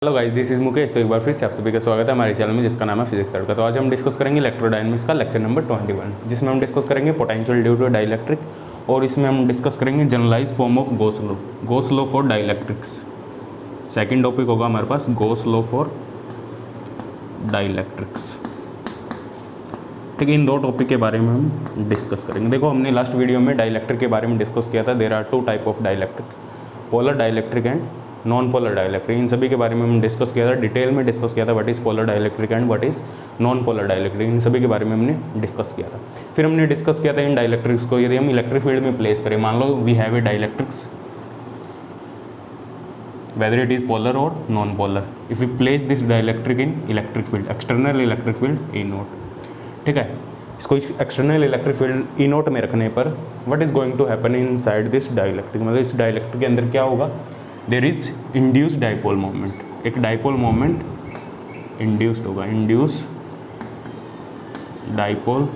Hello guys, this is Mukesh. तो एक बार फिर से आप सभी का स्वागत है हमारे चैनल में जिसका नाम है फिजिक्स तड़का। तो आज हम डिस्कस करेंगे इलेक्ट्रोडायनेमिक्स का लेक्चर नंबर 21, जिसमें हम डिस्कस करेंगे पोटेंशियल ड्यू टू डाइलेक्ट्रिक और इसमें हम डिस्कस करेंगे generalise form of Gauss law for dielectrics. Second topic होगा हमारे पास गॉस लॉ फॉर डाइलेक्ट्रिक्स। ठीक है, इन दो टॉपिक के बारे में हम डिस्कस करेंगे। देखो, हमने लास्ट वीडियो में डाइलेक्ट्रिक के बारे में डिस्कस किया था। There are two type of dielectric, polar dielectric and non polar dielectric. इन सभी के बारे में हम डिस्कस किया था, डिटेल में डिस्कस किया था what is polar dielectric and what is non polar dielectric. इन सभी के बारे में हमने डिस्कस किया था। फिर हमने डिस्कस किया था इन डाइलेक्ट्रिक्स को यदि हम इलेक्ट्रिक फील्ड में प्लेस करें, मान लो we have a dielectrics whether it is polar or non polar, if we place this dielectric in electric field, external electric field E naught. ठीक है, इसको external electric field E naught में रखने पर what is going to happen inside this dielectric, मतलब इस dielectric के अंदर क्या होगा, there is induced dipole moment. एक डाइपोल मोमेंट इंड्यूस्ड होगा, इंड्यूस डाइपोल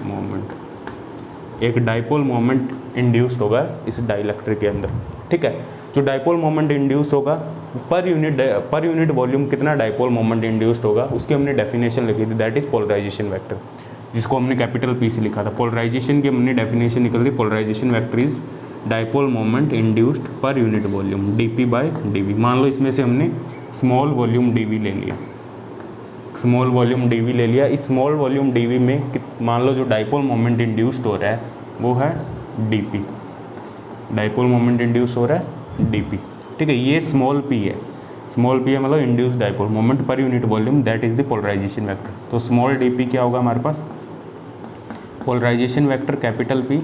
मोमेंट, एक डाइपोल मोमेंट इंड्यूस्ड होगा इस डाइलेक्ट्रिक के अंदर। ठीक है, जो डाइपोल मोमेंट इंड्यूस होगा पर यूनिट वॉल्यूम कितना डाइपोल मोमेंट इंड्यूस्ड होगा, उसकी हमने डेफिनेशन लिखी थी, दैट इज पोलराइजेशन वेक्टर, जिसको हमने कैपिटल पी से लिखा था। पोलराइजेशन की हमने डेफिनेशन निकल दी, polarization vector is dipole moment induced per unit volume dp by dv। मान लो इसमें से हमने स्मॉल वॉल्यूम dv ले लिया, स्मॉल वॉल्यूम dv ले लिया। इस स्मॉल वॉल्यूम dv में मान लो जो डाइपोल मोमेंट इंड्यूस्ड हो रहा है वो है dp, डाइपोल मोमेंट इंड्यूस हो रहा है dp। ठीक है, ये स्मॉल p है, स्मॉल p है मतलब induce dipole moment per unit volume, that is the polarisation vector. तो स्मॉल dp क्या होगा हमारे पास, polarisation vector capital P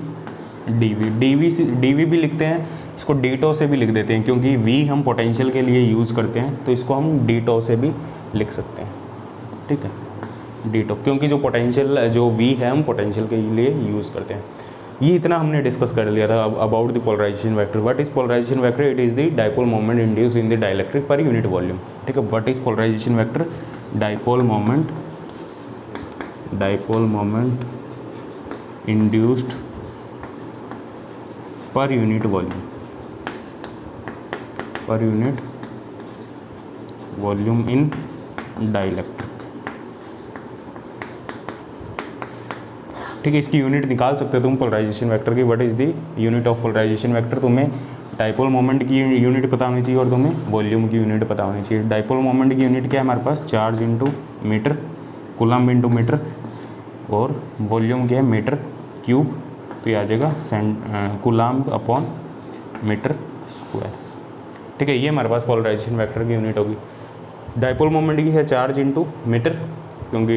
dv भी लिखते हैं, इसको डी से भी लिख देते हैं, क्योंकि v हम पोटेंशियल के लिए यूज़ करते हैं तो इसको हम डी से भी लिख सकते हैं। ठीक है, डी क्योंकि जो पोटेंशियल जो v है हम पोटेंशियल के लिए यूज़ करते हैं। ये इतना हमने डिस्कस कर लिया था about the polarisation vector. What is polarisation vector, it is the dipole moment induce in the dielectric per unit volume. ठीक है, what is polarisation vector, dipole moment induced per unit volume in dielectric. ठीक है, इसकी unit निकाल सकते हो तुम polarisation vector की, what is the unit of polarisation vector. तुम्हें डाइपोल मोमेंट की यूनिट पता होनी चाहिए और तुम्हें वॉल्यूम की यूनिट पता होनी चाहिए। डाइपोल मोमेंट की यूनिट क्या है हमारे पास, charge into meter, coulomb into meter, और वॉल्यूम क्या है मीटर क्यूब, तो ये आ जाएगा कूलम्ब अपॉन मीटर स्क्वायर। ठीक है, ये हमारे पास पोलराइजेशन वेक्टर की यूनिट होगी। डाइपोल मोमेंट की है चार्ज इंटू मीटर, क्योंकि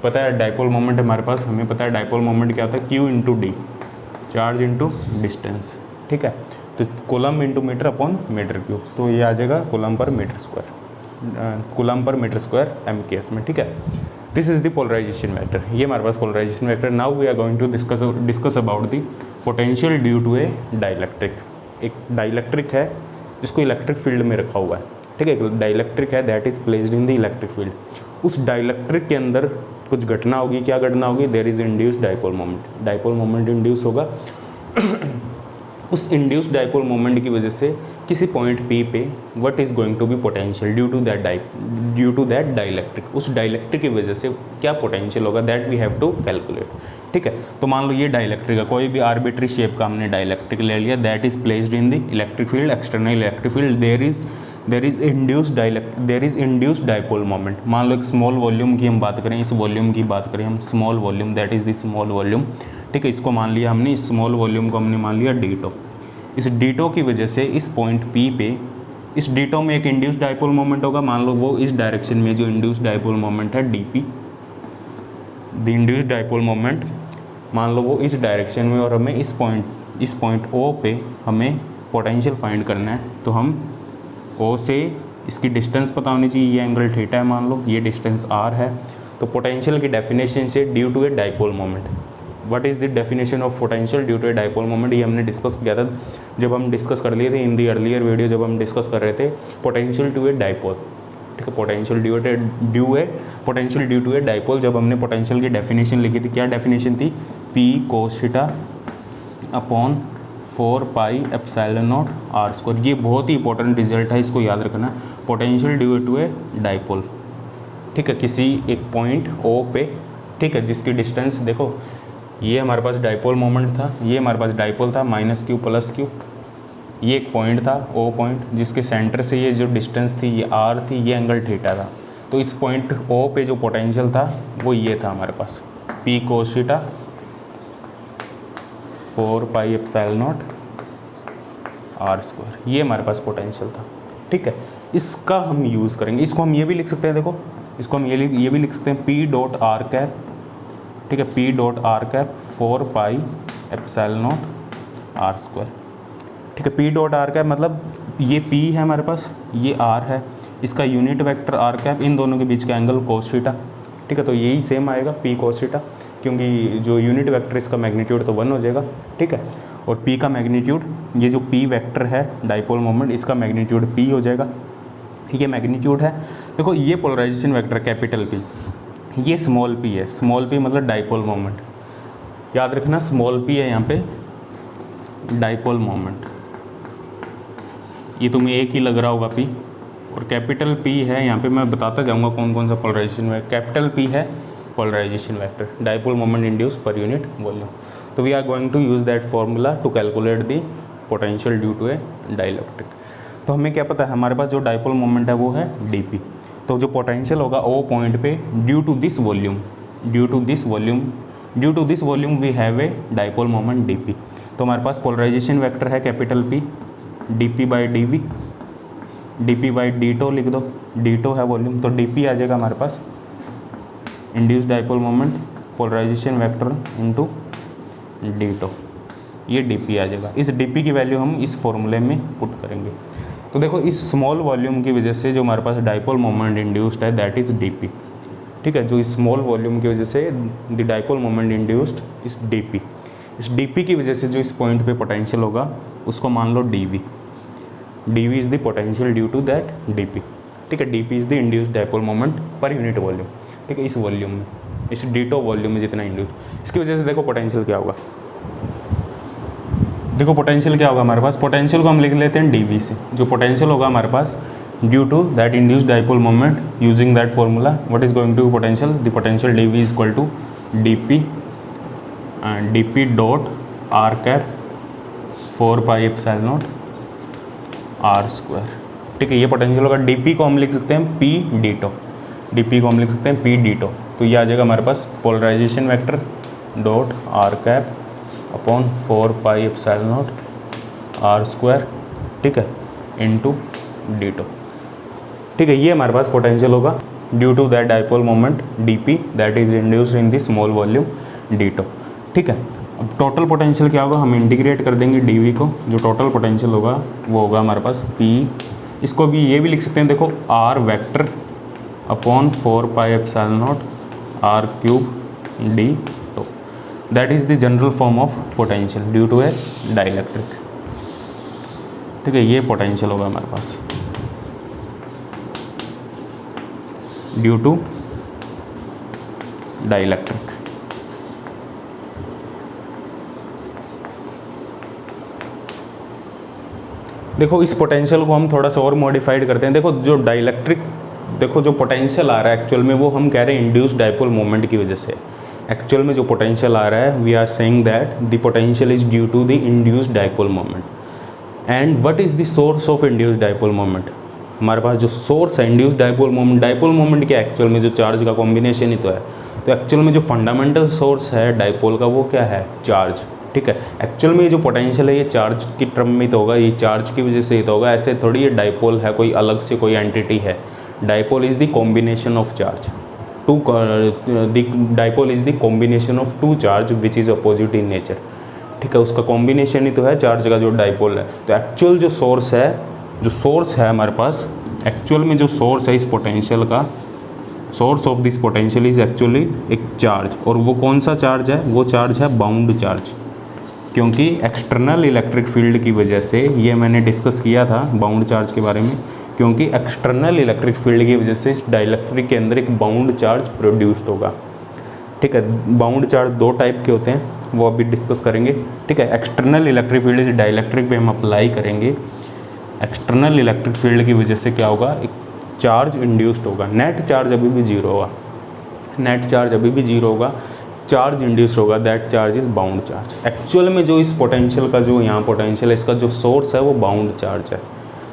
पता है डाइपोल मोमेंट हमारे पास, हमें पता है डाइपोल मोमेंट क्या होता है, Q into D, charge into distance. ठीक है, तो coulomb into meter upon meter cube, तो ये आ जाएगा coulomb per meter square, coulomb per meter square MKS में। ठीक है, this is the polarisation vector, ये हमारे पास polarisation vector. Now we are going to discuss about the potential due to a dielectric. एक डाइलेक्ट्रिक है जिसको इलेक्ट्रिक फील्ड में रखा हुआ है। ठीक है, एक डाइलेक्ट्रिक है that is placed in the electric field. उस डाइलेक्ट्रिक के अंदर कुछ घटना होगी, क्या घटना होगी, there is induced dipole moment, dipole moment induce होगा। उस इंड्यूस्ड डाइपोल मोमेंट की वजह से किसी पॉइंट P पे what is going to be potential due to that dielectric, उस डाइलेक्ट्रिक की वजह से क्या पोटेंशियल होगा, that we have to calculate. ठीक है, तो मान लो ये डाइलेक्ट्रिक है, कोई भी आर्बिट्री शेप का हमने डाइलेक्ट्रिक ले लिया, that is placed in the electric field, external electric field, there is induced dipole moment. मान लो एक स्मॉल वॉल्यूम की हम बात करें, इस वॉल्यूम की बात करें हम, small volume, that is the small volume. ठीक है, इसको मान लिया हमने, इस स्मॉल वॉल्यूम को हमने मान लिया डी। इस डी की वजह से इस पॉइंट P पे, इस डी में एक इंड्यूस्ड डाइपोल मोमेंट होगा, मान लो वो इस डायरेक्शन में जो इंड्यूस्ड डाइपोल मोमेंट है dp, the induced dipole moment, मान लो वो इस डायरेक्शन में, और हमें इस पॉइंट O पे हमें पोटेंशियल फाइंड करना है। तो हम O से इसकी डिस्टेंस पता होनी चाहिए, ये एंगल थीटा है, मान लो ये डिस्टेंस r है। तो पोटेंशियल की डेफिनेशन से due to a dipole moment, what is the definition of potential due to a dipole moment, ये हमने डिस्कस किया था जब हम डिस्कस कर लिए थे इन दी अर्लियर वीडियो, जब हम डिस्कस कर रहे थे पोटेंशियल टू ए डाइपोल। ठीक है, potential due to a dipole, जब हमने पोटेंशियल की डेफिनेशन लिखी थी, क्या डेफिनेशन थी, P cos theta upon 4 pi epsilon naught are square. ये बहुत ही इंपॉर्टेंट रिजल्ट है, इसको याद रखना। Potential due to a dipole, ठीक है, किसी एक पॉइंट ओ पे, ठीक है, जिसकी डिस्टेंस देखो, ये हमारे पास डाइपोल मोमेंट था, ये हमारे पास डाइपोल था -q + q, ये एक पॉइंट था ओ पॉइंट, जिसके सेंटर से ये जो डिस्टेंस थी ये r थी, ये एंगल थीटा था। तो इस पॉइंट ओ पे जो पोटेंशियल था वो ये था हमारे पास p cos theta 4 pi epsilon naught are square, ये हमारे पास पोटेंशियल था, ठीक है। इसका हम यूज़ करेंगे, इसको हम ये भी लिख सकते हैं, देखो इसको हम ये भी लिख सकते हैं p डॉट आर कैप, ठीक है, p dot are cap 4 pi epsilon naught are square, ठीक है। p डॉट आर कैप मतलब ये p है हमारे पास, ये r है, इसका यूनिट वेक्टर आर कैप, इन दोनों के बीच का एंगल कोस थीटा, ठीक है। तो यही सेम आएगा p कोस थीटा, क्योंकि जो यूनिट वेक्टर इसका मैग्नीट्यूड तो 1 हो जाएगा, ठीक है। और p का मैग्नीट्यूड, ये जो p वेक्टर है डाइपोल मोमेंट, इसका मैग्नीट्यूड p हो जाएगा, ये मैग्नीट्यूड है। देखो ये पोलराइजेशन वेक्टर कैपिटल P, ये स्मॉल p है, स्मॉल p मतलब डाइपोल मोमेंट, याद रखना स्मॉल p है यहाँ पे डाइपोल मोमेंट, ये तुम्हें एक ही लग रहा होगा p, और कैपिटल P है यहाँ पे, मैं बताता जाऊँगा कौन कौन सा पोलराइजेशन वेक्टर। कैपिटल P है polarization vector, dipole moment induce per unit volume. तो we are going to use that formula to calculate the potential due to a dielectric. तो हमें क्या पता है, हमारे पास जो डाइपोल मोमेंट है वो है dp, तो जो पोटेंशियल होगा ओ पॉइंट पे due to this volume we have a dipole moment dp। तो हमारे पास पोलराइजेशन वेक्टर है capital P, dp by d लिख दो, डी है वॉल्यूम, तो dp आ जाएगा हमारे पास induce dipole moment polarization vector into D, ये dp आ जाएगा। इस dp की वैल्यू हम इस फॉर्मूले में पुट करेंगे। तो देखो इस स्मॉल वॉल्यूम की वजह से जो हमारे पास डाइपोल मोमेंट इंड्यूस्ड है दैट इज़ dp, ठीक है। जो इस स्मॉल वॉल्यूम की वजह से द डाइपोल मोमेंट इंड्यूस्ड इस dp की वजह से जो इस पॉइंट पे पोटेंशियल होगा उसको मान लो dv is the potential due to that dp, ठीक है। dp is the induced dipole moment per unit volume, ठीक है, इस वॉल्यूम में, इस डीटो वॉल्यूम में जितना इंड्यूस, इसकी वजह से देखो पोटेंशियल क्या होगा, देखो पोटेंशियल क्या होगा हमारे पास, पोटेंशियल को हम लिख लेते हैं dv से, जो पोटेंशियल होगा हमारे पास due to that induced dipole moment using that formula, what is going to potential, the potential dv is equal to dp dot are cap 4 pi epsilon naught are square, ठीक है। ये potential होगा, dp को हम लिख सकते हैं p ditto, dp को हम लिख सकते हैं p डीटो, तो ये आ जाएगा हमारे पास polarisation vector dot are cap upon 4 pi epsilon naught are square, ठीक है, इनटू डीटो, ठीक है। ये हमारे पास पोटेंशियल होगा due to that dipole moment dp that is induced in the small volume D tau, ठीक है। अब टोटल पोटेंशियल क्या होगा, हम इंटीग्रेट कर देंगे dv को, जो टोटल पोटेंशियल होगा वो होगा हमारे पास p, इसको भी ये भी लिख सकते हैं, देखो r vector upon 4 pi epsilon naught r cube d, that is the general form of potential due to a dielectric, ठीक है। ये पोटेंशियल होगा हमारे पास ड्यू टू डाइलेक्ट्रिक। देखो इस पोटेंशियल को हम थोड़ा सा और मॉडिफाइड करते हैं। देखो जो डाइलेक्ट्रिक, देखो जो पोटेंशियल आ रहा है एक्चुअल में वो हम कह रहे हैं इंड्यूस डाइपोल मोमेंट की वजह से। एक्चुअल में जो पोटेंशियल आ रहा है we are saying that the potential is due to the induced dipole moment. And what is the source of induced dipole moment, हमारे पास जो सोर्स है इंड्यूस्ड डाइपोल मोमेंट क्या है, एक्चुअल में जो चार्ज का कॉम्बिनेशन ही तो है। तो एक्चुअल में जो फंडामेंटल सोर्स है डाइपोल का वो क्या है, चार्ज, ठीक है। एक्चुअल में जो पोटेंशियल है ये चार्ज की टर्म में तो होगा, ये चार्ज की वजह से ही तो होगा, ऐसे थोड़ी ये डाइपोल है कोई अलग से कोई एंटिटी है। Dipole is the combination of charge, dipole is the combination of two charge which is opposite in nature, ठीक है। उसका कॉम्बिनेशन ही तो है चार्ज का जो डाइपोल है। तो एक्चुअल जो सोर्स है हमारे पास, एक्चुअल में जो सोर्स है इस पोटेंशियल का, source of this potential is actually एक चार्ज, और वो कौन सा चार्ज है, वो चार्ज है बाउंड चार्ज, क्योंकि एक्सटर्नल इलेक्ट्रिक फील्ड की वजह से, ये मैंने डिस्कस किया था बाउंड चार्ज के बारे में, क्योंकि एक्सटर्नल इलेक्ट्रिक फील्ड की वजह से इस डाइलेक्ट्रिक के अंदर एक बाउंड चार्ज प्रोड्यूस्ड होगा। ठीक है। बाउंड चार्ज दो टाइप के होते हैं, वो अभी डिस्कस करेंगे, ठीक है। एक्सटर्नल इलेक्ट्रिक फील्ड इस डाइलेक्ट्रिक पे हम अप्लाई करेंगे। एक्सटर्नल इलेक्ट्रिक फील्ड की वजह से क्या होगा, एक चार्ज इंड्यूस्ड होगा, नेट चार्ज अभी भी जीरो होगा, नेट चार्ज अभी भी जीरो होगा, चार्ज इंड्यूस्ड होगा, that charge is bound charge. Actual में जो इस पोटेंशियल का जो यहाँ पोटेंशियल है, इसका जो सोर्स है वो बाउंड चार्ज है।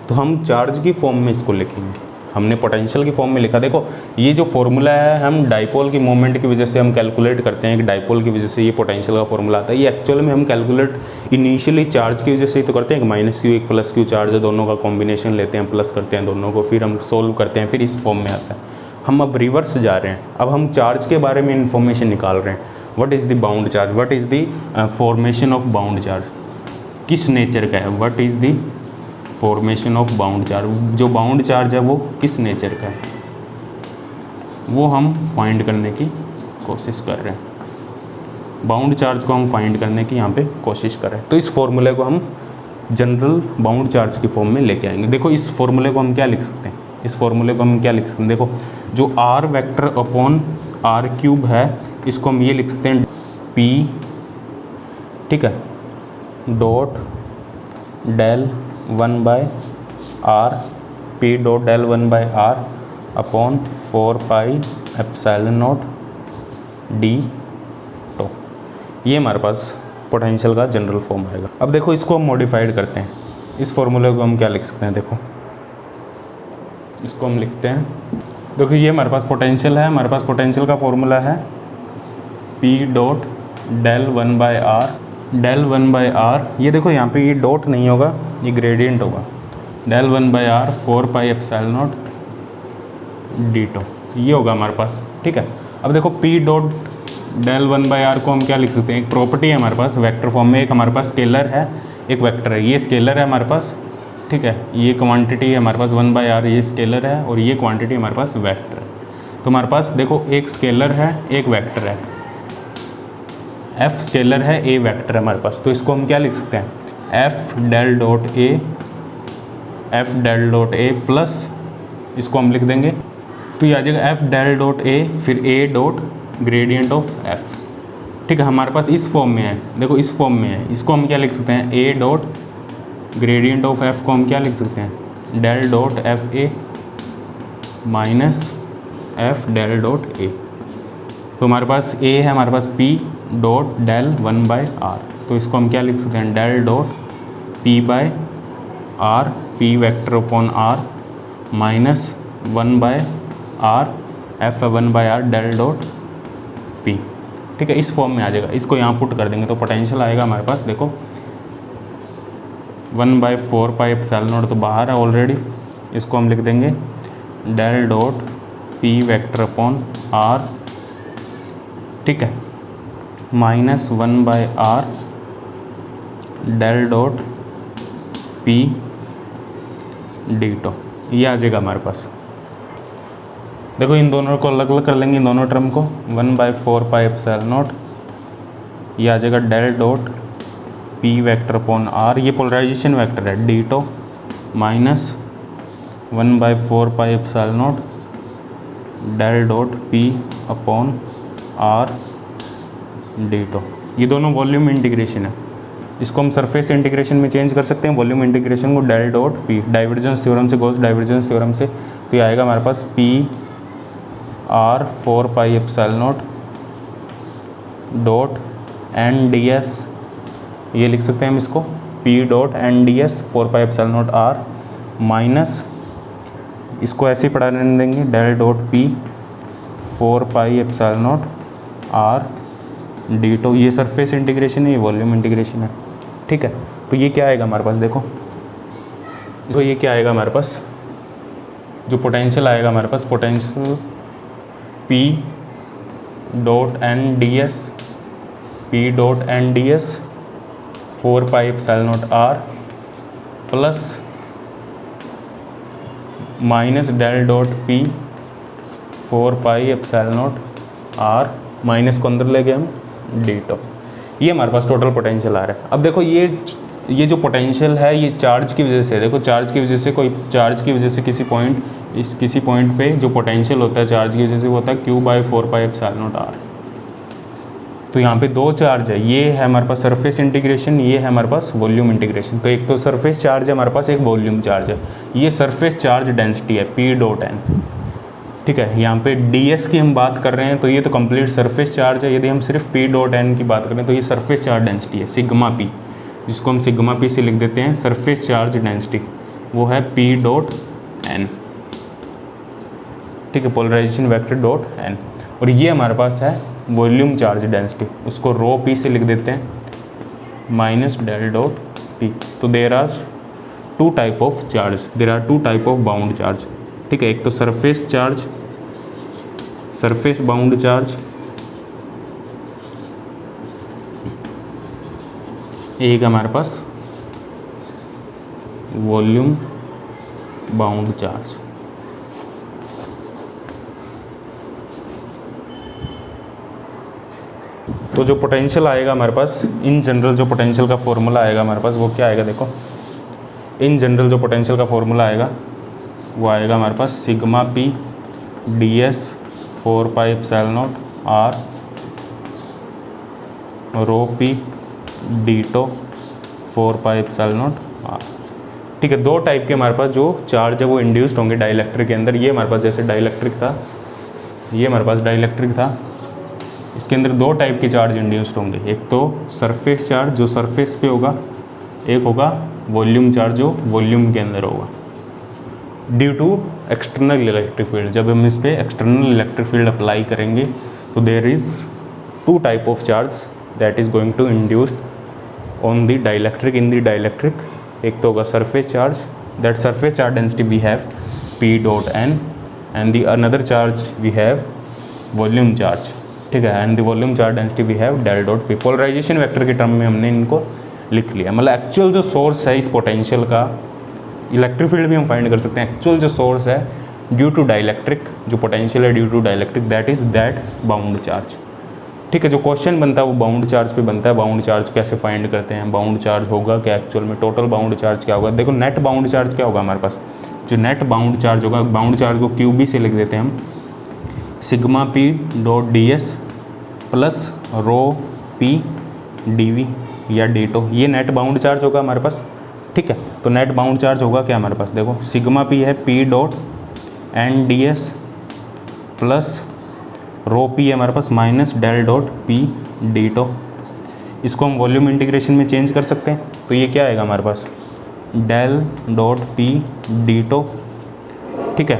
तो हम चार्ज की फॉर्म में इसको लिखेंगे, हमने पोटेंशियल की फॉर्म में लिखा। देखो ये जो फॉर्मूला है, हम डाइपोल की मोमेंट की वजह से हम कैलकुलेट करते हैं कि डाइपोल की वजह से ये पोटेंशियल का फॉर्मूला आता है। ये एक्चुअल में हम कैलकुलेट इनिशियली चार्ज की वजह से ही तो करते हैं कि माइनस क्यू एक प्लस क्यू चार्ज है, दोनों का कॉम्बिनेशन लेते हैं, प्लस करते हैं दोनों को, फिर हम सोल्व करते हैं, फिर इस फॉर्म में आता है। हम अब रिवर्स जा रहे हैं, अब हम चार्ज के बारे में इंफॉर्मेशन निकाल रहे हैं। What is the bound charge, what is the formation of bound charge, किस नेचर का है, what is the formation of bound charge, जो बाउंड चार्ज है वो किस नेचर का है, वो हम फाइंड करने की कोशिश कर रहे हैं। बाउंड चार्ज को हम फाइंड करने की यहाँ पे कोशिश कर रहे हैं। तो इस फॉर्मूले को हम जनरल बाउंड चार्ज की फॉर्म में लेके आएंगे। देखो इस फॉर्मूले को हम क्या लिख सकते हैं, इस फॉर्मूले को हम क्या लिख सकते हैं, देखो जो r vector upon r cube है, इसको हम ये लिख सकते हैं पी, ठीक है, dot del 1/r, p dot del 1/r upon 4 epsilon naught d tau. ये हमारे पास पोटेंशियल का जनरल फॉर्म आएगा। अब देखो इसको हम मॉडिफाइड करते हैं, इस फॉर्मूले को हम क्या लिख सकते हैं, देखो इसको हम लिखते हैं, देखो ये हमारे पास पोटेंशियल है, हमारे पास पोटेंशियल का फॉर्मूला है P dot del 1/r, del 1/r, ये देखो यहाँ पे ये डॉट नहीं होगा, ये ग्रेडियंट होगा, del 1/r 4 epsilon naught d tau, ये होगा हमारे पास, ठीक है। अब देखो पी डॉट डेल 1/r को हम क्या लिख सकते हैं, एक प्रॉपर्टी है हमारे पास वेक्टर फॉर्म में, एक हमारे पास स्केलर है, एक वेक्टर है, ये स्केलर है हमारे पास, ठीक है, ये क्वांटिटी है हमारे पास 1/r, ये स्केलर है, और ये क्वांटिटी हमारे पास वेक्टर है। तो हमारे पास देखो एक स्केलर है, एक वेक्टर है, एफ स्केलर है, ए वेक्टर है हमारे पास। तो इसको हम क्या लिख सकते हैं, f del dot a, f del dot a plus इसको हम लिख देंगे, तो ये आ जाएगा एफ डेल डॉट ए, फिर ए डॉट ग्रेडियंट ऑफ एफ, ठीक है। हमारे पास इस फॉर्म में है, देखो इस फॉर्म में है, इसको हम क्या लिख सकते हैं, a dot gradient of f को हम क्या लिख सकते हैं, del dot f a minus f del dot a. तो हमारे पास ए है, हमारे पास पी डॉट डेल 1/r, तो इसको हम क्या लिख सकते हैं, del dot p/r, p vector upon r minus 1/r, f 1/r del dot p, ठीक है। इस फॉर्म में आ जाएगा, इसको यहाँ पुट कर देंगे तो पोटेंशियल आएगा हमारे पास, देखो 1/4 एप्सिलॉन नॉट तो बाहर है ऑलरेडी, इसको हम लिख देंगे del dot p vector upon r, ठीक है, minus 1/r del dot p d tau, ये आ जाएगा हमारे पास। देखो इन दोनों को अलग अलग कर लेंगे, इन दोनों टर्म को, 1/4 एप्सिलॉन नॉट, ये आ जाएगा del dot p vector upon r, ये पोलराइजेशन वेक्टर है, d tau minus 1/4 epsilon naught del dot p upon r d tau. ये दोनों वॉल्यूम इंटीग्रेशन है, इसको हम सरफेस इंटीग्रेशन में चेंज कर सकते हैं, वॉल्यूम इंटीग्रेशन को del dot p, divergence theorem से, गॉस डाइवर्जेंस थ्योरम से, तो ये आएगा हमारे पास p r 4 epsilon naught dot N D s, ये लिख सकते हैं हम इसको p dot N D S 4 epsilon naught r minus, इसको ऐसे ही पढ़ा रहने देंगे, del dot p 4 epsilon naught r d tau. ये सरफेस इंटीग्रेशन है, ये वॉल्यूम इंटीग्रेशन है, ठीक है। तो ये क्या आएगा हमारे पास, देखो तो ये क्या आएगा हमारे पास, जो पोटेंशियल आएगा हमारे पास, potential p dot N D S, p dot N D S 4 epsilon naught r plus minus del dot p 4 epsilon naught r, minus को अंदर ले गए हम डी टो, ये हमारे पास टोटल पोटेंशियल आ रहा है। अब देखो ये जो पोटेंशियल है, ये चार्ज की वजह से, देखो चार्ज की वजह से, कोई चार्ज की वजह से किसी पॉइंट पे जो पोटेंशियल होता है चार्ज की वजह से वो होता है q/4 एप्सिलॉन नॉट r, तो यहाँ पे दो चार्ज है, ये है हमारे पास सरफेस इंटीग्रेशन, ये है हमारे पास वॉल्यूम इंटीग्रेशन। तो एक तो सरफेस चार्ज है हमारे पास, एक वॉल्यूम चार्ज है। ये सरफेस चार्ज डेंसिटी है पी डॉट एन, ठीक है। यहाँ पे ds की हम बात कर रहे हैं तो ये तो कंप्लीट सरफेस चार्ज है। यदि हम सिर्फ पी डॉट एन की बात करें तो ये सरफेस चार्ज डेंसिटी है सिग्मा पी, जिसको हम सिग्मा पी से लिख देते हैं सरफेस चार्ज डेंसिटी, वो है पी डॉट एन, ठीक है, पोलराइजेशन वेक्टर डॉट एन। और ये हमारे पास है वॉल्यूम चार्ज डेंसिटी, उसको रो पी से लिख देते हैं माइनस डेल डॉट पी। तो there are two type of charge, there are two type of bound charge, ठीक है। एक तो surface charge, surface bound charge, एक हमारे पास वॉल्यूम बाउंड चार्ज। तो जो पोटेंशियल आएगा हमारे पास इन जनरल, जो पोटेंशियल का फॉर्मूला आएगा हमारे पास वो क्या आएगा, देखो इन जनरल जो पोटेंशियल का फॉर्मूला आएगा वो आएगा हमारे पास sigma P D S 4 pi epsilon naught R rho P D tau 4 pi epsilon naught R, ठीक है। दो टाइप के हमारे पास जो चार्ज है वो इंड्यूस्ड होंगे डाइलेक्ट्रिक के अंदर। ये हमारे पास जैसे डाइलेक्ट्रिक था, ये हमारे पास डाइलेक्ट्रिक था, इसके अंदर दो टाइप के चार्ज इंड्यूस्ड होंगे। एक तो सरफेस चार्ज जो सरफेस पे होगा, एक होगा वॉल्यूम चार्ज जो वॉल्यूम के अंदर होगा, due to external electric field. जब हम इस पे एक्सटर्नल इलेक्ट्रिक फील्ड अप्लाई करेंगे तो there is two type of charge that is going to induced on the dielectric in the dielectric. एक तो होगा surface charge, that surface charge density we have p dot n, and the another charge we have volume charge, ठीक है, and the volume charge density we have del dot p. Polarization vector के term में हमने इनको लिख लिया। मतलब actual जो सोर्स है इस पोटेंशियल का, इलेक्ट्रिक फील्ड भी हम फाइंड कर सकते हैं। एक्चुअल जो सोर्स है ड्यू टू डाइलेक्ट्रिक, जो पोटेंशियल है due to dielectric, that is that bound charge, ठीक है। जो क्वेश्चन बनता है वो बाउंड चार्ज पे बनता है। बाउंड चार्ज कैसे फाइंड करते हैं, बाउंड चार्ज होगा क्या एक्चुअल में, टोटल बाउंड चार्ज क्या होगा। देखो नेट बाउंड चार्ज क्या होगा हमारे पास, जो नेट बाउंड चार्ज होगा, बाउंड चार्ज को क्यूबी से लिख देते हैं हम sigma p dot d S plus rho P d v या डी टो, ये नेट बाउंड चार्ज होगा हमारे पास, ठीक है। तो नेट बाउंड चार्ज होगा क्या हमारे पास, देखो सिग्मा पी है P dot N D S plus rho P है हमारे पास minus del dot P D tau. इसको हम वॉल्यूम इंटीग्रेशन में चेंज कर सकते हैं, तो ये क्या आएगा हमारे पास del dot P D tau, ठीक है।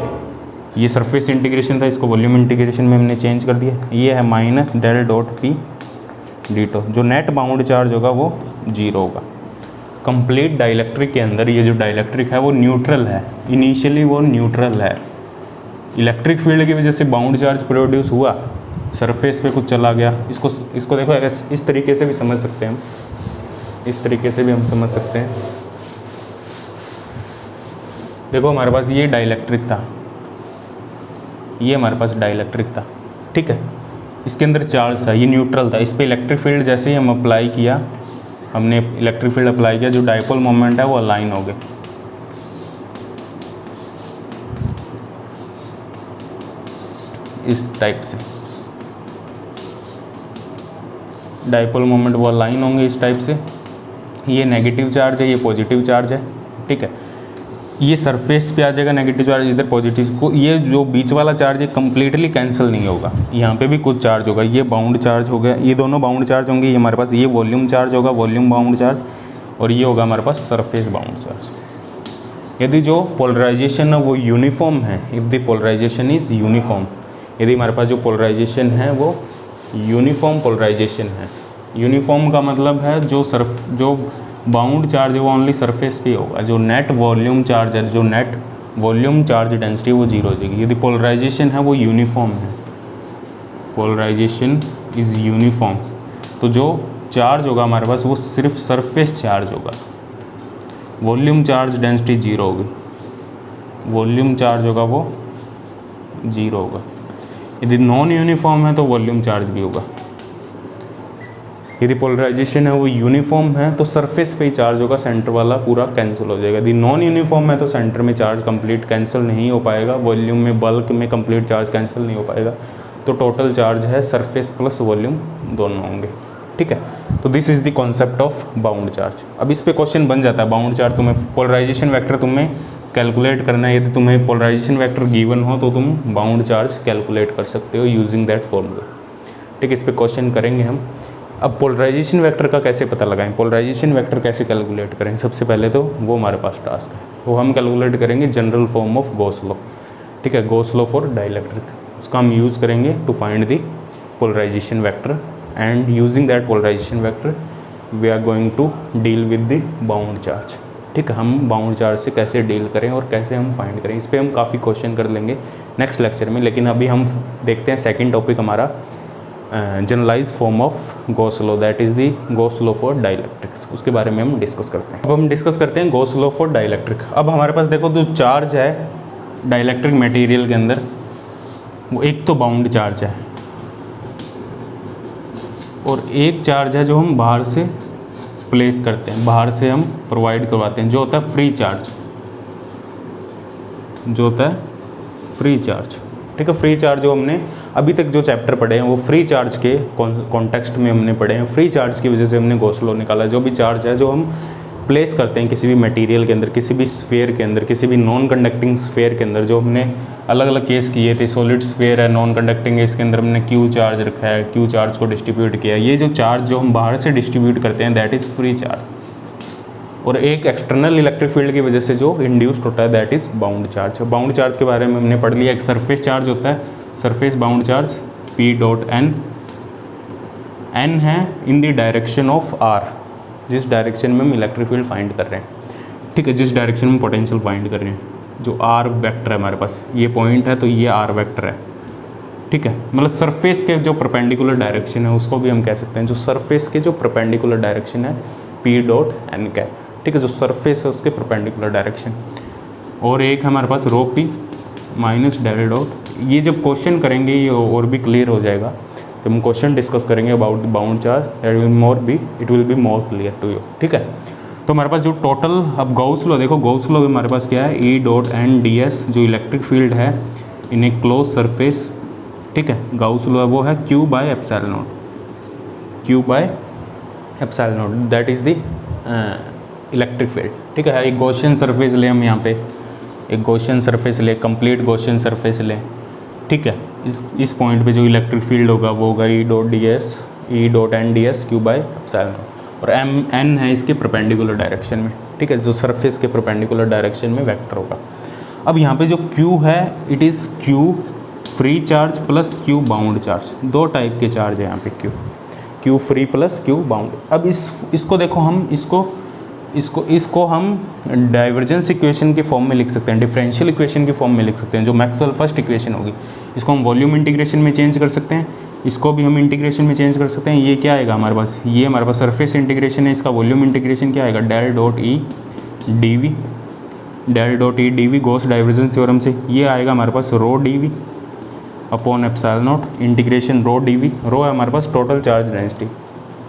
ये सरफेस इंटीग्रेशन था, इसको वॉल्यूम इंटीग्रेशन में हमने चेंज कर दिया। ये है minus del dot P D tau. जो नेट बाउंड चार्ज होगा वो जीरो होगा। कंप्लीट डाइलेक्ट्रिक के अंदर ये जो डाइलेक्ट्रिक है वो न्यूट्रल है, इनिशियली वो न्यूट्रल है। इलेक्ट्रिक फील्ड की वजह से बाउंड चार्ज प्रोड्यूस हुआ, सरफेस पे कुछ चला गया। इसको देखो इस तरीके से भी समझ सकते हैं हम, इस तरीके से भी हम समझ सकते हैं। देखो हमारे पास ये डाइलेक्ट्रिक था, ये हमारे पास डाइलेक्ट्रिक था, ठीक है। इसके अंदर चार्ज था, ये न्यूट्रल था। इस पर इलेक्ट्रिक फील्ड जैसे ही हम अप्लाई किया, हमने इलेक्ट्रिक फील्ड अप्लाई किया, जो डाइपोल मोमेंट है वो अलाइन हो गए। इस टाइप से डाइपोल मोमेंट वो अलाइन होंगे इस टाइप से। ये नेगेटिव चार्ज है, ये पॉजिटिव चार्ज है, ठीक है। ये सरफेस पे आ जाएगा नेगेटिव चार्ज, इधर पॉजिटिव को। ये जो बीच वाला चार्ज है कम्प्लीटली कैंसिल नहीं होगा, यहाँ पे भी कुछ चार्ज होगा। ये बाउंड चार्ज हो गया, ये दोनों बाउंड चार्ज होंगे। ये हमारे पास ये वॉल्यूम चार्ज होगा, वॉल्यूम बाउंड चार्ज, और ये होगा हमारे पास सरफेस बाउंड चार्ज। यदि जो पोलराइजेशन है वो यूनिफॉर्म है, if the polarization is uniform, यदि हमारे पास जो पोलराइजेशन है वो यूनिफॉर्म पोलराइजेशन है। यूनिफॉर्म का मतलब है जो बाउंड चार्ज है वो ओनली सरफेस पे होगा। जो नेट वॉल्यूम चार्ज है, जो नेट वॉल्यूम चार्ज डेंसिटी वो जीरो हो जाएगी। यदि पोलराइजेशन है वो यूनिफॉर्म है, पोलराइजेशन इज़ यूनिफॉर्म, तो जो चार्ज होगा हमारे पास वो सिर्फ सरफेस चार्ज होगा। वॉल्यूम चार्ज डेंसिटी जीरो होगी, वॉल्यूम चार्ज होगा वो जीरो होगा। यदि नॉन यूनिफॉर्म है तो वॉल्यूम चार्ज भी होगा। यदि पोलराइजेशन है वो यूनिफॉर्म है तो सरफेस पे ही चार्ज होगा, सेंटर वाला पूरा कैंसिल हो जाएगा। यदि नॉन यूनिफॉर्म है तो सेंटर में चार्ज कंप्लीट कैंसिल नहीं हो पाएगा, वॉल्यूम में बल्क में कंप्लीट चार्ज कैंसिल नहीं हो पाएगा। तो टोटल चार्ज है सरफेस प्लस वॉल्यूम दोनों होंगे, ठीक है। तो this is the concept of bound charge. अब इस पे क्वेश्चन बन जाता है, बाउंड चार्ज तुम्हें पोलराइजेशन वेक्टर तुम्हें कैलकुलेट करना है, यदि तुम्हें पोलराइजेशन वेक्टर गिवन हो तो तुम बाउंड चार्ज कैलकुलेट कर सकते हो यूजिंग दैट फॉर्मूला, ठीक है। इस पे क्वेश्चन करेंगे हम। अब पोलराइजेशन वेक्टर का कैसे पता लगाएं, पोलराइजेशन वेक्टर कैसे कैलकुलेट करें, सबसे पहले तो वो हमारे पास टास्क है, वो हम कैलकुलेट करेंगे general form of Gauss law, ठीक है, गॉस लॉ फॉर डाइलेक्ट्रिक। उसका हम यूज़ करेंगे to find the polarisation vector, and using that polarization vector we are going to deal with the bound charge, ठीक है। हम बाउंड चार्ज से कैसे डील करें और कैसे हम फाइंड करें, इस पर हम काफ़ी क्वेश्चन कर लेंगे नेक्स्ट लेक्चर में। लेकिन अभी हम देखते हैं सेकेंड टॉपिक हमारा generalize form of Gauss law, that is the Gauss law for dielectrics, उसके बारे में हम डिस्कस करते हैं। अब हम डिस्कस करते हैं गॉस लॉ फॉर डाइलेक्ट्रिक। अब हमारे पास देखो जो चार्ज है डाइलेक्ट्रिक मटेरियल के अंदर, वो एक तो बाउंड चार्ज है और एक चार्ज है जो हम बाहर से प्लेस करते हैं, बाहर से हम प्रोवाइड करवाते हैं, जो होता है फ्री चार्ज, जो होता है फ्री चार्ज, ठीक है। फ्री चार्ज जो हमने अभी तक जो चैप्टर पढ़े हैं वो फ्री चार्ज के कॉन्टेक्स्ट में हमने पढ़े हैं। फ्री चार्ज की वजह से हमने गॉस लॉ निकाला। जो भी चार्ज है जो हम प्लेस करते हैं किसी भी मटेरियल के अंदर, किसी भी स्फीयर के अंदर, किसी भी नॉन कंडक्टिंग स्फीयर के अंदर, जो हमने अलग अलग केस किए थे, सॉलिड स्फीयर है, नॉन कंडक्टिंग है, इसके अंदर हमने क्यू चार्ज रखा है, क्यू चार्ज को डिस्ट्रीब्यूट किया। ये जो चार्ज जो हम बाहर से डिस्ट्रीब्यूट करते हैं दैट इज़ फ्री चार्ज, और एक एक्सटर्नल इलेक्ट्रिक फील्ड की वजह से जो इंड्यूस्ड होता है that is bound charge. Bound charge के बारे में हमने पढ़ लिया। एक सरफेस चार्ज होता है, surface bound charge P dot N, N है in the direction of R, जिस डायरेक्शन में हम इलेक्ट्रिक फील्ड फाइंड कर रहे हैं, ठीक है, जिस डायरेक्शन में पोटेंशियल फाइंड कर रहे हैं। जो आर वेक्टर है हमारे पास, ये पॉइंट है तो ये आर वेक्टर है, ठीक है। मतलब सरफेस के जो परपेंडिकुलर डायरेक्शन है उसको भी हम कह सकते हैं, जो सरफेस के जो परपेंडिकुलर डायरेक्शन है P डॉट एन कैप, ठीक है, जो सरफेस है उसके परपेंडिकुलर डायरेक्शन। और एक हमारे पास रो P माइनस डेल डॉट। ये जब क्वेश्चन करेंगे ये और भी क्लियर हो जाएगा, जब हम क्वेश्चन डिस्कस करेंगे about the bound charge it will be more clear to you, ठीक है। तो हमारे पास जो टोटल, अब गॉस लॉ देखो, गॉस लॉ हमारे पास क्या है, E dot N D s, जो इलेक्ट्रिक फील्ड है इन ए क्लोज सरफेस, ठीक है, गॉस लॉ वो है Q by epsilon not, Q by epsilon not, that is the electric field, ठीक है। एक गॉसियन सरफेस ले हम यहाँ पे, एक गॉसियन सरफेस ले, कंप्लीट गॉसियन सरफेस ले, ठीक है। इस पॉइंट पे जो इलेक्ट्रिक फील्ड होगा वो होगा E dot d s, E dot N D s Q by epsilon naught, और एन है इसके परपेंडिकुलर डायरेक्शन में, ठीक है, जो सरफेस के परपेंडिकुलर डायरेक्शन में वेक्टर होगा। अब यहाँ पे जो Q है it is Q free charge plus Q bound charge, दो टाइप के चार्ज है यहाँ पे, Q free plus Q bound. अब इसको देखो, हम इसको हम डाइवर्जेंस इक्वेशन के फॉर्म में लिख सकते हैं, डिफरेंशियल इक्वेशन के फॉर्म में लिख सकते हैं, जो मैक्सवेल फर्स्ट इक्वेशन होगी। इसको हम वॉल्यूम इंटीग्रेशन में चेंज कर सकते हैं, इसको भी हम इंटीग्रेशन में चेंज कर सकते हैं। ये क्या आएगा हमारे पास, ये हमारे पास सरफेस इंटीग्रेशन है, इसका वॉल्यूम इंटीग्रेशन क्या आएगा, del dot E D V, del dot E D V Gauss divergence theorem से ये आएगा हमारे पास rho D V upon epsilon naught integration rho D V. Rho है हमारे पास total charge density,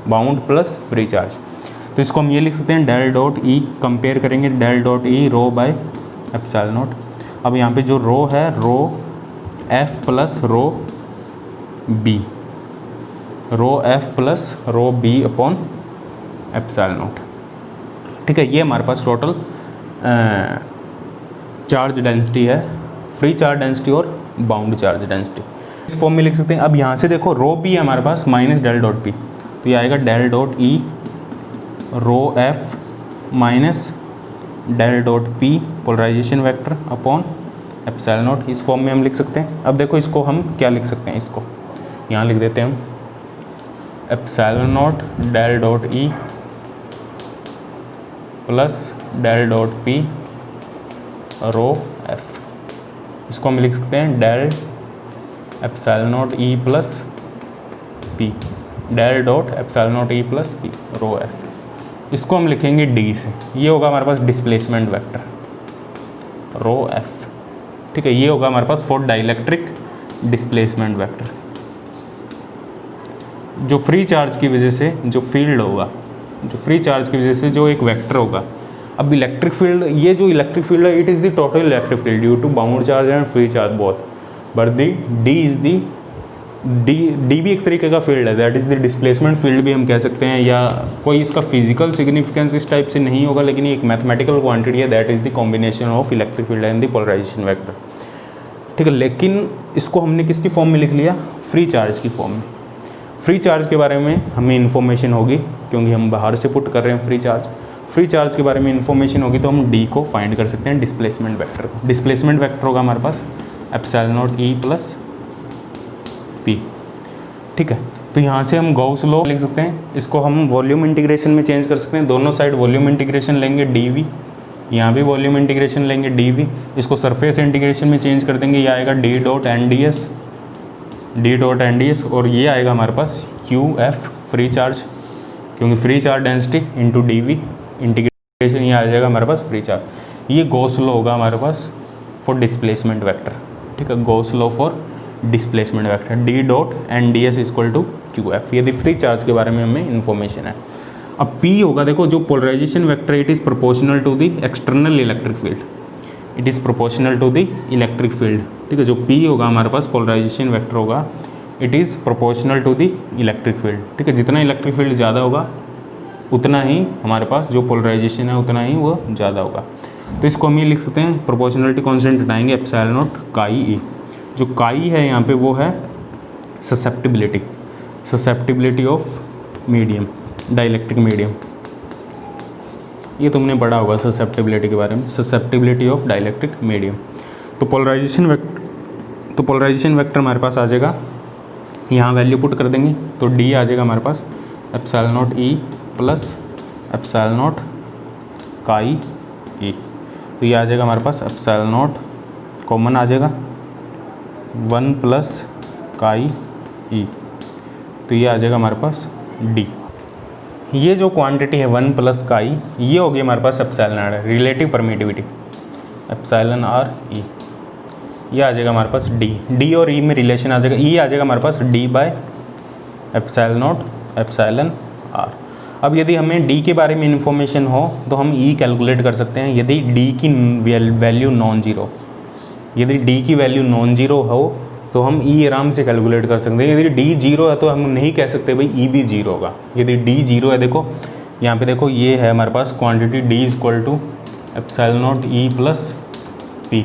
bound plus free charge. तो इसको हम ये लिख सकते हैं डेल डॉट ई, कंपेयर करेंगे del dot E rho by epsilon naught. अब यहाँ पे जो रो है, rho f plus rho b, rho f plus rho b upon epsilon naught, ठीक है। ये हमारे पास टोटल चार्ज डेंसिटी है, फ्री चार्ज डेंसिटी और बाउंड चार्ज डेंसिटी, इस फॉर्म में लिख सकते हैं। अब यहाँ से देखो रो बी है हमारे पास माइनस डेल डॉट पी, तो ये आएगा del dot E rho f minus del dot p polarization vector upon epsilon naught, इस फॉर्म में हम लिख सकते हैं। अब देखो इसको हम क्या लिख सकते हैं, इसको यहाँ लिख देते हैं हम epsilon naught del dot E plus del dot P rho F, इसको हम लिख सकते हैं del epsilon naught E plus P, del dot epsilon naught E plus P rho F. इसको हम लिखेंगे डी से, ये होगा हमारे पास डिस्प्लेसमेंट वेक्टर रो एफ, ठीक है। ये होगा हमारे पास फॉर डाइलेक्ट्रिक डिस्प्लेसमेंट वेक्टर, जो फ्री चार्ज की वजह से जो फील्ड होगा, जो फ्री चार्ज की वजह से जो एक वेक्टर होगा। अब इलेक्ट्रिक फील्ड, ये जो इलेक्ट्रिक फील्ड है it is the total electric field due to bound charge and free charge both, but the d is the d भी एक तरीके का फील्ड है, that is the displacement field भी हम कह सकते हैं, या कोई इसका फिजिकल सिग्निफिकेंस इस टाइप से नहीं होगा, लेकिन ये एक मैथमेटिकल क्वांटिटी है, that is the combination of electric field and the polarisation vector. ठीक है, लेकिन इसको हमने किसकी फॉर्म में लिख लिया, फ्री चार्ज की फॉर्म में। फ्री चार्ज के बारे में हमें इन्फॉर्मेशन होगी, क्योंकि हम बाहर से पुट कर रहे हैं फ्री चार्ज के बारे में इन्फॉर्मेशन होगी, तो हम डी को फाइंड कर सकते हैं, डिस्प्लेसमेंट वेक्टर को। डिस्प्लेसमेंट वेक्टर होगा हमारे पास epsilon naught E plus P. ठीक है, तो यहाँ से हम गॉस लॉ लिख सकते हैं, इसको हम वॉल्यूम इंटीग्रेशन में चेंज कर सकते हैं, दोनों साइड वॉल्यूम इंटीग्रेशन लेंगे डी वी, यहाँ भी वॉल्यूम इंटीग्रेशन लेंगे डी वी, इसको सरफेस इंटीग्रेशन में चेंज कर देंगे, ये आएगा d dot N D s, और ये आएगा हमारे पास क्यू एफ फ्री चार्ज, क्योंकि free charge density into d v integration, ये आ जाएगा हमारे पास फ्री चार्ज। ये गॉस लॉ होगा हमारे पास फॉर डिस्प्लेसमेंट वेक्टर। ठीक है, Gauss law for displacement vector, d dot N D s equal to q f. यदि फ्री चार्ज के बारे में हमें इन्फॉर्मेशन है। अब पी होगा, देखो जो polarization vector it is proportional to the external electric field, it is proportional to the electric field. ठीक है, जो पी होगा हमारे पास पोलराइजेशन वेक्टर होगा, it is proportional to the electric field. ठीक है, जितना इलेक्ट्रिक फील्ड ज़्यादा होगा उतना ही हमारे पास जो पोलराइजेशन है उतना ही वो ज़्यादा होगा। तो इसको हम ये लिख सकते हैं, प्रोपोर्शनलिटी कॉन्स्टेंट हटाएंगे, एप्सिलॉन नॉट काई ई। जो काई है यहाँ पे वो है susceptibility of medium, dielectric medium. ये तुमने पढ़ा होगा ससेप्टिबिलिटी के बारे में, ससेप्टिबिलिटी ऑफ डाइलेक्ट्रिक मीडियम। तो पोलराइजेशन वेक्टर हमारे पास आ जाएगा, यहाँ वैल्यू पुट कर देंगे, तो डी आ जाएगा हमारे पास epsilon naught E plus epsilon naught chi E. तो ये आ जाएगा हमारे पास एप्सिलॉन नॉट कॉमन आ जाएगा 1 प्लस काई ई, तो ये आ जाएगा हमारे पास डी। ये जो क्वांटिटी है 1 प्लस काई, ये होगी हमारे पास epsilon R, relative permittivity epsilon are E. ये आ जाएगा हमारे पास डी और ई में रिलेशन आ जाएगा, ई आ जाएगा हमारे पास D by epsilon naught epsilon R. अब यदि हमें डी के बारे में इन्फॉर्मेशन हो तो हम ई कैलकुलेट कर सकते हैं, यदि डी की वैल्यू नॉन जीरो, यदि डी की वैल्यू नॉन जीरो हो तो हम ई आराम से कैलकुलेट कर सकते हैं। यदि डी जीरो है तो हम नहीं कह सकते भाई ई भी जीरो होगा। यदि डी जीरो है, देखो यहाँ पे देखो ये है हमारे पास quantity D is equal to epsilon naught E plus P.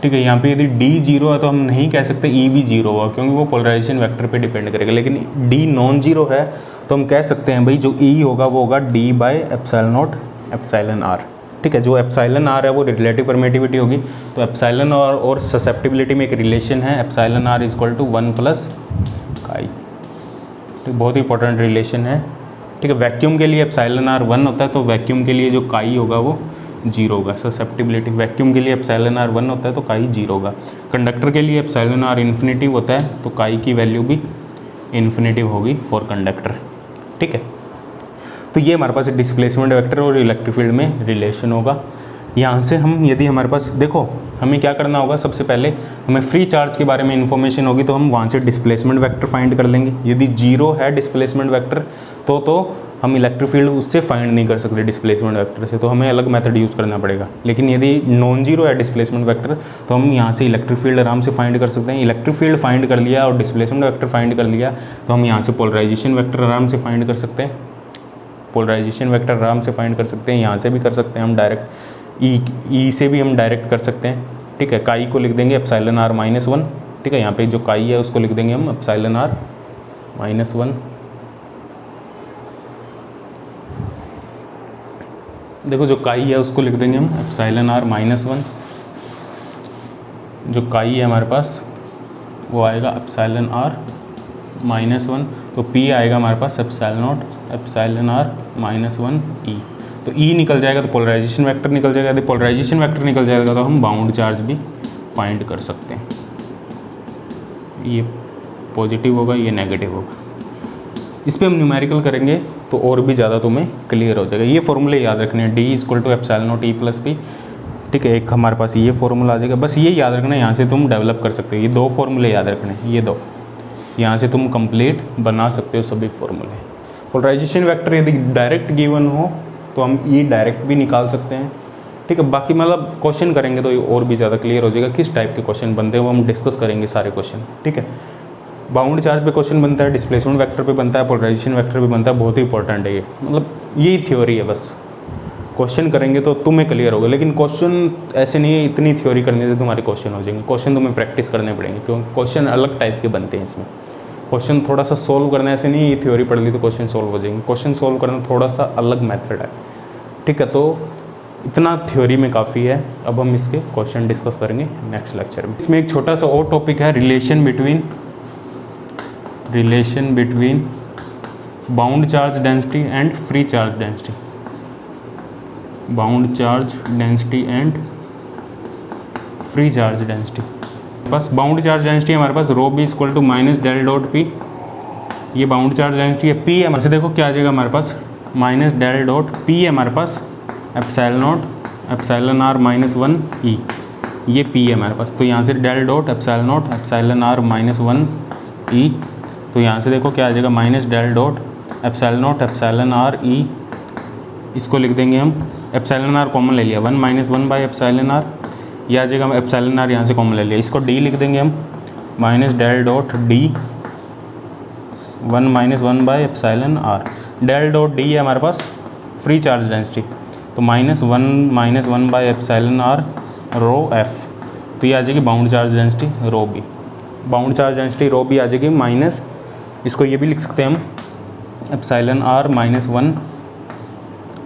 ठीक है, यहाँ पे यदि डी जीरो है तो हम नहीं कह सकते ई भी जीरो होगा, क्योंकि वो पोलराइजेशन वेक्टर पे डिपेंड करेगा। लेकिन डी नॉन जीरो है तो हम कह सकते हैं भाई जो ई होगा वो होगा d by epsilon naught epsilon r. ठीक है, जो एप्सिलॉन आर है वो रिलेटिव परमिटिविटी होगी, तो एप्सिलॉन आर और ससेप्टिबिलिटी में एक रिलेशन है, epsilon r is equal to 1 plus chi. ठीक, बहुत ही इंपॉर्टेंट रिलेशन है। ठीक है, वैक्यूम के लिए एप्सिलॉन आर 1 होता है, तो वैक्यूम के लिए जो काई होगा वो जीरो होगा। ससेप्टिबिलिटी वैक्यूम के लिए एप्सिलॉन आर 1 होता है तो काई जीरो होगा। कंडक्टर के लिए एप्सिलॉन आर इन्फिनिटिव होता है तो काई की वैल्यू भी इन्फिनिटिव होगी फॉर कंडक्टर। ठीक है, तो ये हमारे पास डिस्प्लेसमेंट वेक्टर और इलेक्ट्रिक फील्ड में रिलेशन होगा। यहाँ से हम यदि हमारे पास देखो हमें क्या करना होगा, सबसे पहले हमें फ्री चार्ज के बारे में इन्फॉर्मेशन होगी तो हम वहाँ से डिस्प्लेसमेंट वेक्टर फाइंड कर लेंगे। यदि जीरो है डिस्प्लेसमेंट वेक्टर तो हम इलेक्ट्रिक फील्ड उससे फाइंड नहीं कर सकते डिस्प्लेसमेंट वेक्टर से, तो हमें अलग मेथड यूज़ करना पड़ेगा। लेकिन यदि नॉन जीरो है डिस्प्लेसमेंट वेक्टर तो हम यहाँ से इलेक्ट्रिक फील्ड आराम से फाइंड कर सकते हैं। इलेक्ट्रिक फील्ड फाइंड कर लिया और डिस्प्लेसमेंट वेक्टर फाइंड कर लिया तो हम यहाँ से पोलराइजेशन वेक्टर आराम से फाइंड कर सकते हैं। पोलराइजेशन वेक्टर आराम से फाइंड कर सकते हैं, यहाँ से भी कर सकते हैं हम डायरेक्ट, ई से भी हम डायरेक्ट कर सकते हैं। ठीक है, काई को लिख देंगे एप्सिलॉन आर -1। ठीक है, यहाँ पे जो काई है उसको लिख देंगे हम एप्सिलॉन आर -1। देखो जो काई है उसको लिख देंगे हम एप्सिलॉन आर -1। जो काई है हमारे पास वो आएगा एप्सिलॉन आर -1, तो पी आएगा हमारे पास एप्सिलॉन आर -1 ई। तो ई निकल जाएगा तो पोलराइजेशन वेक्टर निकल जाएगा। यदि पोलराइजेशन वेक्टर निकल जाएगा तो हम बाउंड चार्ज भी फाइंड कर सकते हैं। ये पॉजिटिव होगा, ये नेगेटिव होगा। इस पर हम न्यूमेरिकल करेंगे तो और भी ज़्यादा तुम्हें क्लियर हो जाएगा। ये फॉर्मूले याद रखने हैं, d equal to epsilon naught E plus P. ठीक है, एक हमारे पास ये फॉर्मूला आ जाएगा, बस ये याद रखना है, यहाँ से तुम डेवलप कर सकते हो। ये दो फॉर्मूले याद रखने हैं, ये दो, यहाँ से तुम कंप्लीट बना सकते हो सभी फॉर्मूले। पोलराइजेशन वेक्टर यदि डायरेक्ट गिवन हो तो हम ई डायरेक्ट भी निकाल सकते हैं। ठीक है, बाकी मतलब क्वेश्चन करेंगे तो ये और भी ज़्यादा क्लियर हो जाएगा। किस टाइप के क्वेश्चन बनते हैं वो हम डिस्कस करेंगे सारे क्वेश्चन। ठीक है, बाउंड चार्ज पे क्वेश्चन बनता है, डिस्प्लेसमेंट वेक्टर पे बनता है, पोलराइजेशन वेक्टर पे बनता है, बहुत ही इंपॉर्टेंट है ये, मतलब यही थ्योरी है बस। क्वेश्चन करेंगे तो तुम्हें क्लियर होगा, लेकिन क्वेश्चन ऐसे नहीं है इतनी थ्योरी करने से तुम्हारे क्वेश्चन हो जाएंगे। क्वेश्चन तुम्हें प्रैक्टिस करने पड़ेंगे, क्योंकि क्वेश्चन अलग टाइप के बनते हैं इसमें। क्वेश्चन थोड़ा सा सोल्व करना ऐसे नहीं, ये थ्योरी पढ़ ली तो क्वेश्चन सोल्व हो जाएंगे। क्वेश्चन सोल्व करना थोड़ा सा अलग मेथड है, ठीक है। तो इतना थ्योरी में काफ़ी है, अब हम इसके क्वेश्चन डिस्कस करेंगे नेक्स्ट लेक्चर में। इसमें एक छोटा सा और टॉपिक है, relation between bound charge density and free charge density. Bound charge density and free charge density. बस बाउंड चार्ज डेंसिटी हमारे पास rho B equal to minus del dot P, ये बाउंड चार्ज डेंसिटी है। P है वैसे देखो क्या आ जाएगा हमारे पास, माइनस डेल डॉट पी है हमारे पास एप्सिलॉन आर माइनस 1 ई, ये पी है हमारे पास। तो यहाँ से del dot epsilon are minus 1 E, तो यहाँ से देखो क्या आ जाएगा, minus del dot epsilon are E, इसको लिख देंगे हम, एप्सिलॉन आर कॉमन ले लिया, 1 माइनस 1 बाई एप्सिलॉन आर, यह आ जाएगा एप्सिलॉन आर यहाँ से कॉमन ले लिया, इसको डी लिख देंगे हम, minus del dot D 1 minus 1 by epsilon R. Del dot D है हमारे पास फ्री चार्ज डेंसिटी, तो minus 1 by epsilon R rho F, तो ये आ जाएगी bound charge density rho B. Bound charge density rho B आ जाएगी माइनस, इसको ये भी लिख सकते हैं हम, एप्सिलॉन आर माइनस 1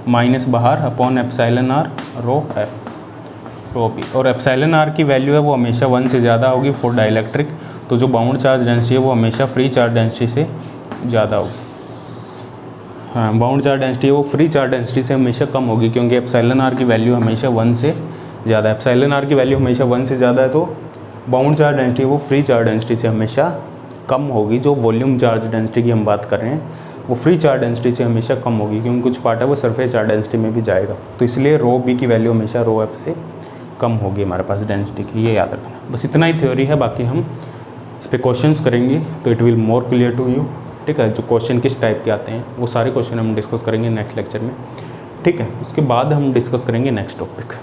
माइनस बाहर upon epsilon R rho F rho B. और एप्सिलॉन आर की वैल्यू है वो हमेशा 1 से ज़्यादा होगी फॉर डाइलेक्ट्रिक, तो जो बाउंड चार्ज डेंसिटी है वो हमेशा फ्री चार्ज डेंसिटी से ज़्यादा होगी। हाँ, बाउंड चार्ज डेंसिटी है वो फ्री चार्ज डेंसिटी से हमेशा कम होगी, क्योंकि एप्सिलॉन आर की वैल्यू हमेशा 1 से ज़्यादा है। एप्सिलॉन आर की वैल्यू हमेशा 1 से ज़्यादा है, तो बाउंड चार्ज डेंसिटी वो फ्री चार्ज डेंसिटी से हमेशा कम होगी। जो वॉल्यूम चार्ज डेंसिटी की हम बात कर रहे हैं वो फ्री चार्ज डेंसिटी से हमेशा कम होगी, क्योंकि कुछ पार्ट है वो सरफेस चार्ज डेंसिटी में भी जाएगा, तो इसलिए रो बी की वैल्यू हमेशा रो एफ से कम होगी हमारे पास डेंसिटी की, ये याद रखना। बस इतना ही थ्योरी है, बाकी हम इस पर क्वेश्चंस करेंगे तो it will more clear to you, ठीक है। जो क्वेश्चन किस टाइप के आते हैं वो सारे क्वेश्चन हम डिस्कस करेंगे नेक्स्ट लेक्चर में, ठीक है। उसके बाद हम डिस्कस करेंगे नेक्स्ट टॉपिक।